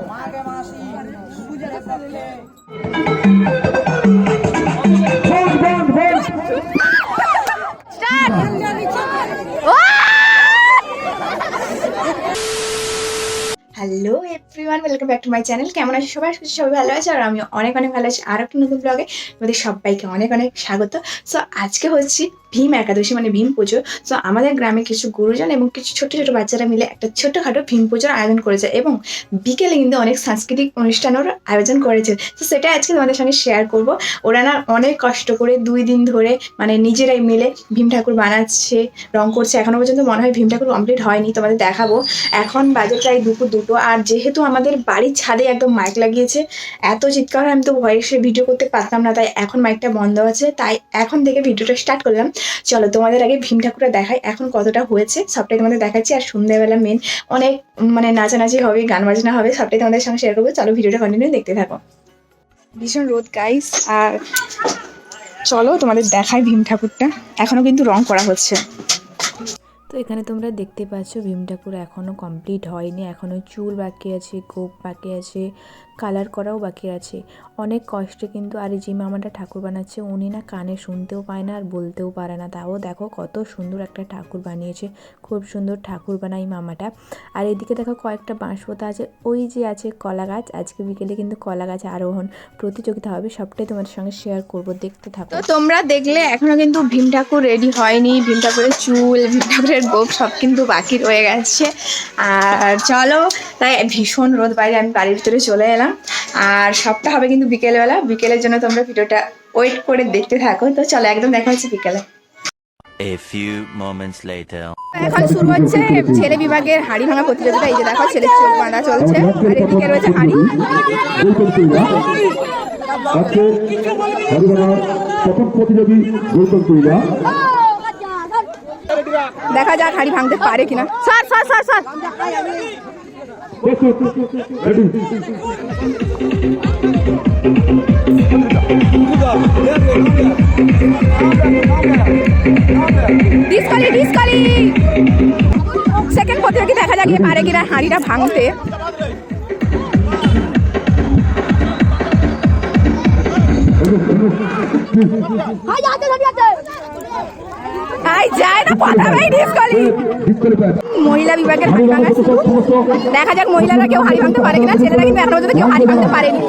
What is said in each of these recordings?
Hello everyone, welcome back to my channel. কেমন আছে সবাই? সবাই ভালো আছে আর আমি অনেক ভালো আছি। আর একটা নতুন ব্লগে আমাদের সবাইকে অনেক স্বাগত। সো আজকে হচ্ছে ভীম একাদশী, মানে ভীম পুজো। সো আমাদের গ্রামে কিছু গুরুজন এবং কিছু ছোট ছোট বাচ্চারা মিলে একটা ছোটখাটো ভীম পুজোর আয়োজন করেছে এবং বিকেলে কিন্তু অনেক সাংস্কৃতিক অনুষ্ঠানেরও আয়োজন করেছে। তো সেটা আজকে তোমাদের সঙ্গে শেয়ার করব। ওরা না অনেক কষ্ট করে 2 দিন ধরে মানে নিজেরাই মিলে ভীম ঠাকুর বানাচ্ছে, রং করছে। এখনো পর্যন্ত মনে হয় ভীম ঠাকুর কমপ্লিট হয়নি, তোমাদের দেখাবো। এখন বাজে প্রায় দুপুর 2টো। আর যেহেতু আমাদের বাড়ির ছাদে একদম মাইক লাগিয়েছে, এত চিৎকার হয়, আমি তো ভয়েসে ভিডিও করতে পারতাম না, তাই এখন মাইকটা বন্ধ আছে। তাই এখন থেকে ভিডিওটা স্টার্ট করলাম। চলো তোমাদের আগে ভীম ঠাকুরটা দেখাই এখন কতটা হয়েছে, সবটাই তোমাদের দেখাচ্ছি। আর সন্ধ্যাবেলা মেন অনেক মানে নাচানাচি হবে, গান বাজনা হবে, সবটাই তোমাদের সঙ্গে শেয়ার করবো। চলো ভিডিওটা কন্টিনিউ দেখতে থাকো। ভীষণ রোদ গাইস, আর চলো তোমাদের দেখাই ভীম ঠাকুরটা। এখনো কিন্তু রং করা হচ্ছে। তো এখানে তোমরা দেখতে পাচ্ছ ভীম ঠাকুর এখনও কমপ্লিট হয়নি, এখনও চুল বাকি আছে, গোপ বাকি আছে, কালার করাও বাকি আছে। অনেক কষ্টে কিন্তু। আর এই যে মামাটা ঠাকুর বানাচ্ছে, উনি না কানে শুনতেও পায় না আর বলতেও পারে না, তাও দেখো কত সুন্দর একটা ঠাকুর বানিয়েছে। খুব সুন্দর ঠাকুর বানাই মামাটা। আর এদিকে দেখো কয়েকটা বাঁশ পোতা আছে, ওই যে আছে কলা গাছ। আজকে বিকেলে কিন্তু কলা গাছে আরোহণ প্রতিযোগিতা হবে, সবটাই তোমাদের সঙ্গে শেয়ার করব, দেখতে থাকো। তো তোমরা দেখলে এখনো কিন্তু ভীম ঠাকুর রেডি হয়নি। ভীম ঠাকুরের চুল, ভীম ঠাকুরের গোপ সব কিন্তু বাকি রয়ে গেছে। আর চলো, তাই ভীষণ রোদ বাইরে, আমি বাড়ির ভিতরে চলে এলাম। আর সবটা হবে কিন্তু বিকেলবেলা। বিকেলের জন্য তোমরা ভিডিওটা ওয়েট করে দেখতে থাকো। তো চলো একদম দেখা হচ্ছে বিকেলে। A few moments later. এখন শুরু হচ্ছে ছেলে বিভাগের হাড়ি ভাঙা প্রতিযোগিতা। এই যে দেখো ছেলের চোখ বাঁধা চলছে, আর এদিকে রয়েছে হাড়ি। প্রথম প্রতিযোগী গৌতম কুইলা। দেখা যাক হাড়ি ভাঙতে পারে কিনা। স্যার স্যার স্যার স্যার ডিসকালি ডিসকালি। সেকেন্ড প্রতিযোগী দেখা যাক পারে কিনা হাড়িটা ভাঙতে। যায় না, প্রথমেই ডিসকালি। মহিলা বিভাগের হাড়ি ভাঙা শুরু। দেখা যাক মহিলারা কেউ হাড়ি ভাঙতে পারে কিনা। ছেলেরা কিন্তু এখনো পর্যন্ত কেউ হাড়ি ভাঙতে পারেনি।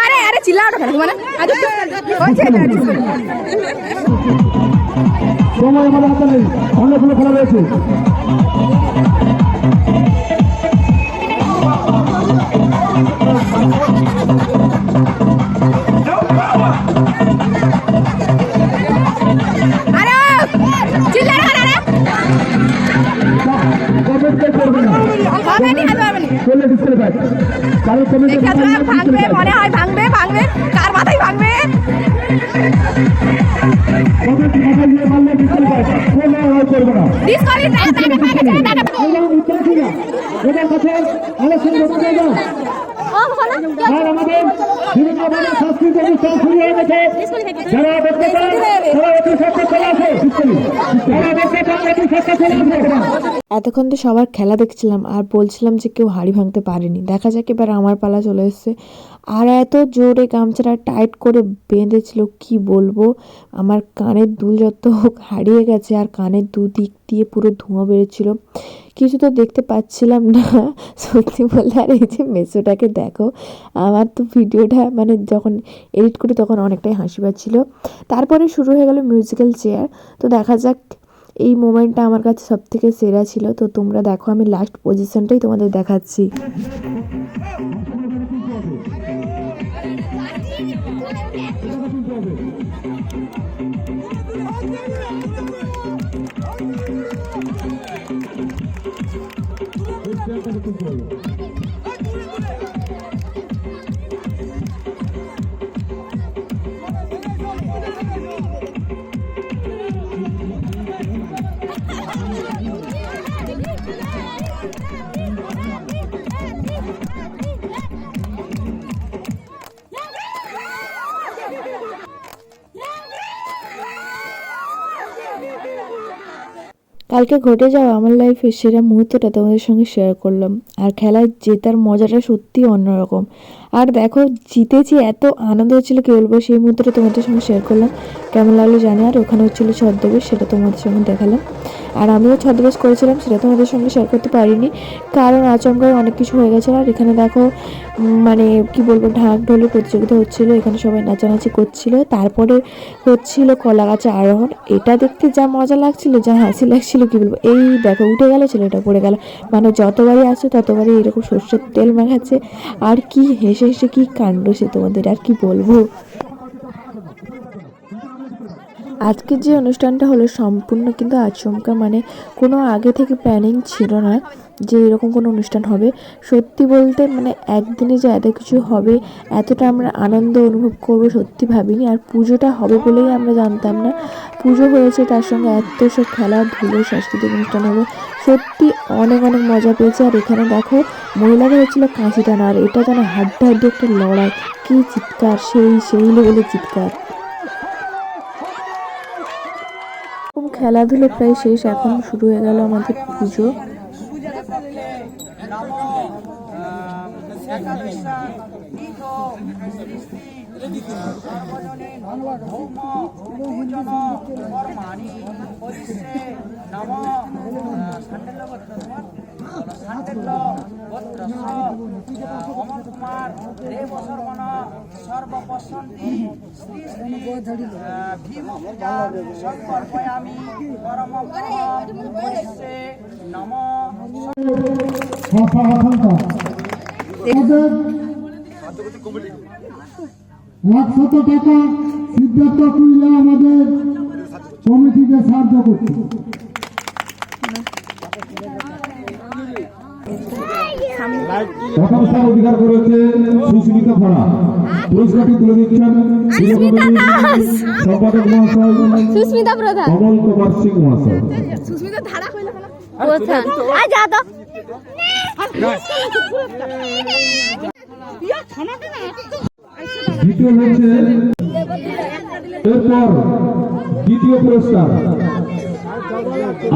আরে আরে চিল্লা ওটা কেন মানে? সময় আমাদের হাতে নেই, অনেকগুলো খেলা রয়েছে। মনে হয় ভাঙবে ভাঙবে, কার মাথায় ভাঙবে। এতক্ষণ তো সবার খেলা দেখছিলাম আর বলছিলাম যে কেউ হাড়ি ভাঙতে পারেনি। দেখা যাক এবার আমার পালা চলে এসছে। আর এত জোরে গামছাটা টাইট করে বেঁধেছিল, কি বলবো। আমার কানের দুল যত হারিয়ে গেছে, আর কানের দুদিক দিয়ে পুরো ধোঁয়া বেরোচ্ছিল, কিছু তো দেখতে পাচ্ছিলাম না সত্যি বলতে। আর এই যে মেসোটাকে দেখো, আমার তো ভিডিওটা মানে যখন এডিট করি তখন অনেকটাই হাসি পাচ্ছিল। তারপরে শুরু হয়ে গেল মিউজিক্যাল চেয়ার। তো দেখা যাক, এই মোমেন্টটা আমার কাছে সব থেকে সেরা ছিল। তো তোমরা দেখো, আমি লাস্ট পজিশনটাই তোমাদের দেখাচ্ছি। কালকে ঘটে যাওয়া আমার লাইফের সেরা মুহূর্তটা তোমাদের সঙ্গে শেয়ার করলাম। আর খেলায় জেতার মজাটা সত্যি অন্যরকম। আর দেখো জিতেছি, এত আনন্দ হচ্ছিল কি বলবো, সেই মুহূর্তটা তোমাদের সঙ্গে শেয়ার করলাম। কেমন লাগলো জানি। আর ওখানে হচ্ছিল ছদ্মবেশ, সেটা তোমাদের সঙ্গে দেখালাম। আর আমিও ছদ্মবেশ করেছিলাম, সেটা তোমাদের সঙ্গে শেয়ার করতে পারিনি কারণ আচমকা অনেক কিছু হয়ে গেছে। আর এখানে দেখো মানে কি বলবো, ঢাক ঢোলের প্রতিযোগিতা হচ্ছিল, এখানে সবাই নাচানাচি করছিল। তারপরে হচ্ছিল কলা গাছে আরোহণ। এটা দেখতে যা মজা লাগছিল, যা হাসি লাগছিল কি বলবো। এই দেখো উঠে গেল, ছেলেটা পড়ে গেল, মানে যতবারই আসছে ততবারই এরকম সর্ষের তেল মাখাচ্ছে। আর কি হেসে হেসে কি কাণ্ড সে, তোমাদের আর কি বলবো। আজকের যে অনুষ্ঠানটা হলো সম্পূর্ণ কিন্তু আচমকা, মানে কোনো আগে থেকে প্ল্যানিং ছিল না যে এরকম কোনো অনুষ্ঠান হবে। সত্যি বলতে মানে একদিনে যে এত কিছু হবে, এতটা আমরা আনন্দ অনুভব করবো সত্যি ভাবিনি। আর পুজোটা হবে বলেই আমরা জানতাম না। পুজো হয়েছে, তার সঙ্গে এত সব খেলাধুলো সাংস্কৃতিক অনুষ্ঠান হলো, সত্যি অনেক অনেক মজা পেয়েছে। আর এখানে দেখো মহিলারা হচ্ছিল কাঁচি টানা, আর এটা যেন হাড্ডাহাড্ডি একটা লড়াই, কী চিৎকার, সেই লেভেলের চিৎকার। খেলাধুলো প্রায় শেষ, এখন শুরু হয়ে গেল আমাদের পুজো। $100 টাকা সিদ্ধার্থ কুইলা আমাদের কমিটিকে সাহায্য করছে। প্রথম স্থান অধিকার করেছে সুস্মিতা ফড়া। পুরস্কারটি তুলে দিচ্ছেন সম্পাদক মহাশয় কমল কুমার সিং মহাশয়। দ্বিতীয় হচ্ছে এরপর দ্বিতীয় পুরস্কার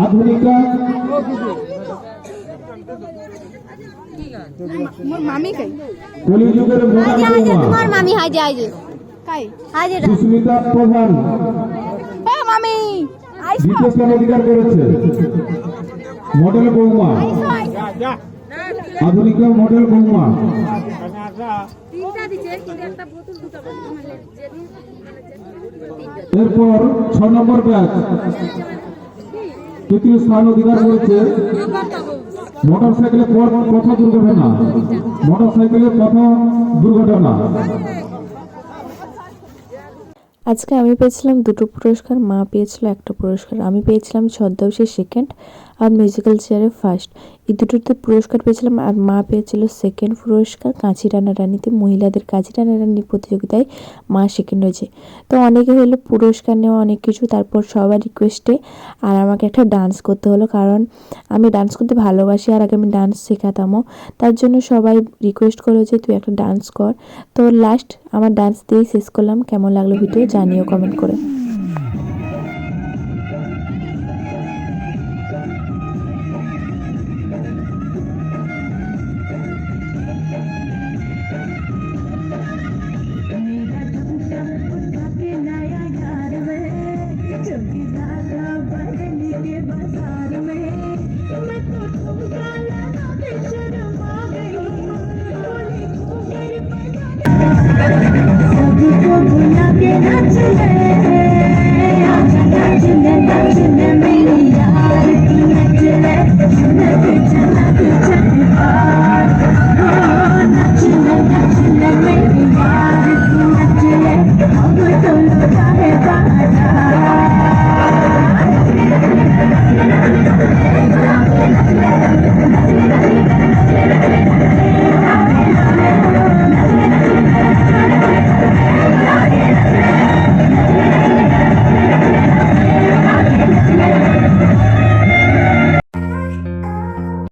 আধুনিকা কলিযুগের সুস্মিতা প্রধান দ্বিতীয় স্থান অধিকার করেছে। মডেল বৌমা, আধুনিকা মডেল বৌমা। এরপর 6 নম্বর ব্যাচ তৃতীয় স্থান অধিকার করেছে। মোটরসাইকেলের পথ দুর্ঘটনা, মোটরসাইকেলের পথ দুর্ঘটনা। আজকে আমি পেয়েছিলাম 2টো পুরস্কার, মা পেয়েছিল 1টা পুরস্কার। আমি পেয়েছিলাম ছদ্মবেশে 2nd আর মিউজিক্যাল চেয়ারে 1st। এই দুটোতে পুরস্কার পেয়েছিলাম। আর মা পেয়েছিল 2nd পুরস্কার কাঁচি টানাটানিতে, মহিলাদের কাঁচি টানাটানি প্রতিযোগিতায় মা 2nd হয়েছে। তো অনেকে হলো পুরস্কার নেওয়া অনেক কিছু, তারপর সবার রিকোয়েস্টে আর আমাকে একটা ডান্স করতে হলো, কারণ আমি ডান্স করতে ভালোবাসি আর আগে আমি ডান্স শেখাতামও। তার জন্য সবাই রিকোয়েস্ট করে যে তুই একটা ডান্স কর। তো লাস্ট আমার ডান্স দিয়েই শেষ করলাম। কেমন লাগলো ভিডিও জানিও কমেন্ট করে। सबको भुला के नाच ले।